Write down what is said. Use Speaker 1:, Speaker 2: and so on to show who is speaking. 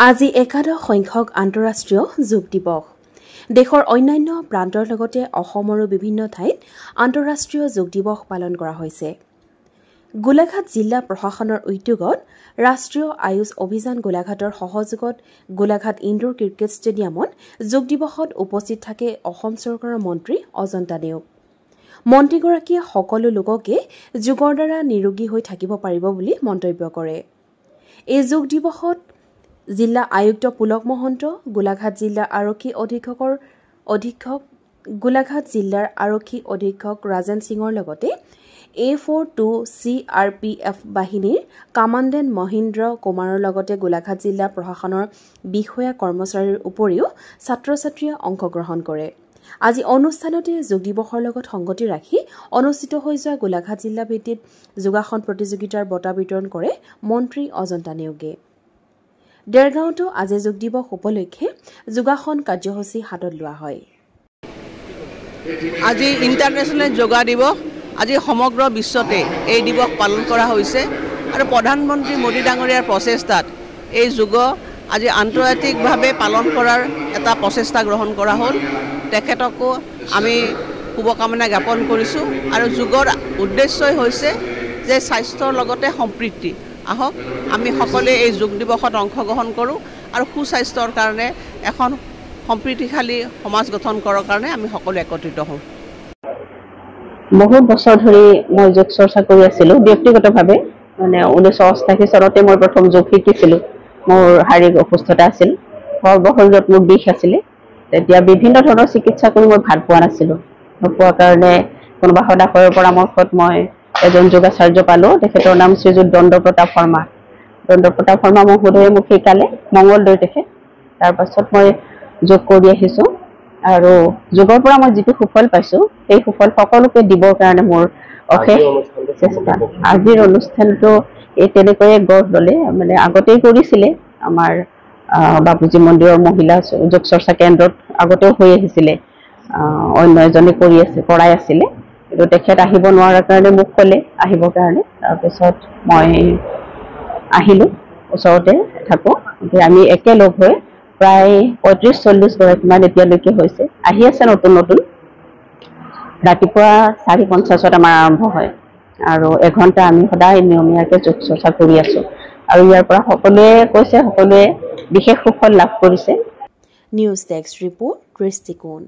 Speaker 1: আজি একাদশ সংখ্যক আন্তঃৰাষ্ট্ৰীয় যোগ দিৱস। দেশৰ অন্যান্য প্ৰান্তৰ লগতে অসমৰো বিভিন্ন ঠাইত আন্তঃৰাষ্ট্ৰীয় যোগ দিৱস পালন কৰা হৈছে। গোলাঘাট জিলা প্ৰশাসনৰ উদ্যোগত ৰাষ্ট্ৰীয় আয়ুষ অভিযান গোলাঘাটৰ সহযোগত গোলাঘাট ইনডোৰ ক্ৰিকেট ষ্টেডিয়ামত যোগ দিৱসত উপস্থিত থাকে অসম চৰকাৰৰ মন্ত্ৰী অজন্তা নেওগ। মন্ত্ৰীগৰাকীয়ে সকলো লোককে যোগৰ দ্বাৰা নিৰোগী হৈ থাকিব পাৰিব বুলি মন্তব্য কৰে। এই যোগ দিৱসত জিলা আয়ুক্ত পুলক মহন্ত, গোলাঘাট জিলা আৰক্ষী অধীক্ষক গোলাঘাট জিলাৰ আৰক্ষী অধীক্ষক ৰাজেন সিঙৰ লগতে A42 CRPF বাহিনীৰ কামাণ্ডেণ্ট মহিন্দ্ৰ কুমাৰৰ লগতে গোলাঘাট জিলা প্ৰশাসনৰ বিষয়া কৰ্মচাৰীৰ উপৰিও ছাত্ৰ-ছাত্ৰীয়ে অংশগ্ৰহণ কৰে। আজি অনুষ্ঠানতে যোগ দিৱসৰ লগত সংগতি ৰাখি অনুষ্ঠিত হৈ যোৱা গোলাঘাট জিলা ভিত্তিত যোগাসন প্ৰতিযোগিতাৰ বঁটা বিতৰণ কৰে মন্ত্ৰী অজন্তা নেওগে। দেৰগাঁৱতো আজি যোগ দিৱস উপলক্ষে যোগাসন কাৰ্যসূচী হাতত লোৱা হয়।
Speaker 2: আজি ইণ্টাৰনেশ্যনেল যোগা দিৱস। আজি সমগ্ৰ বিশ্বতে এই দিৱস পালন কৰা হৈছে আৰু প্ৰধানমন্ত্ৰী মোদী ডাঙৰীয়াৰ প্ৰচেষ্টাত এই যোগ আজি আন্তৰ্জাতিকভাৱে পালন কৰাৰ এটা প্ৰচেষ্টা গ্ৰহণ কৰা হ'ল। তেখেতকো আমি শুভকামনা জ্ঞাপন কৰিছোঁ আৰু যোগৰ উদ্দেশ্যই হৈছে যে স্বাস্থ্যৰ লগতে সম্প্ৰীতি। আহক আমি সকলোৱে এই যোগ দিৱসত অংশগ্ৰহণ কৰোঁ আৰু সুস্বাস্থ্যৰ কাৰণে এখন সম্প্ৰীতিশালী সমাজ গঠন কৰাৰ কাৰণে আমি সকলো একত্ৰিত হওঁ।
Speaker 3: বহুত বছৰ ধৰি মই যোগ চৰ্চা কৰি আছিলোঁ ব্যক্তিগতভাৱে। 1988 চনতে মই প্ৰথম যোগ শিকিছিলোঁ। মোৰ শাৰীৰিক অসুস্থতা আছিল, সৰ্বশৰীৰত মোৰ বিষ আছিলে। তেতিয়া বিভিন্ন ধৰণৰ চিকিৎসা কৰি মই ভাল পোৱা নাছিলোঁ। নোপোৱাৰ কাৰণে কোনোবা সদাশয়ৰ পৰামৰ্শত মই এজন যোগাচাৰ্য পালোঁ। তেখেতৰ নাম শ্ৰীযুত দণ্ডপ্ৰতাপ শৰ্মা। দণ্ডপ্ৰতাপ শৰ্মা মহোদয়ে মোক শিকালে, মংগলদৈ তেখেত। তাৰপাছত মই যোগ কৰি আহিছোঁ আৰু যোগৰ পৰা মই যিটো সুফল পাইছোঁ সেই সুফল সকলোকে দিবৰ কাৰণে মোৰ অশেষ চেষ্টা। আজিৰ অনুষ্ঠানটো এই তেনেকৈয়ে গঢ় ল'লে। আগতেই কৰিছিলে আমাৰ বাপুজী মন্দিৰৰ মহিলা যোগ চৰ্চা কেন্দ্ৰত আগতেও হৈ আহিছিলে, অন্য এজনে কৰাই আছিলে। কিন্তু তেখেত আহিব নোৱাৰাৰ কাৰণে মোক ক'লে আহিবৰ কাৰণে। তাৰপিছত মই আহিলোঁ, ওচৰতে থাকোঁ। আমি একেলগ হৈ প্ৰায় 35-40 গৰাকীমান এতিয়ালৈকে হৈছে, আহি আছে নতুন নতুন। ৰাতিপুৱা 4:50 আমাৰ আৰম্ভ হয় আৰু এঘণ্টা আমি সদায় নিয়মীয়াকৈ যোগ চৰ্চা কৰি আছোঁ আৰু ইয়াৰ পৰা সকলোৱে কৈছে সকলোৱে বিশেষ সুফল লাভ কৰিছে।
Speaker 1: নিউজ ডেস্ক ৰিপৰ্ট, দৃষ্টিকোণ।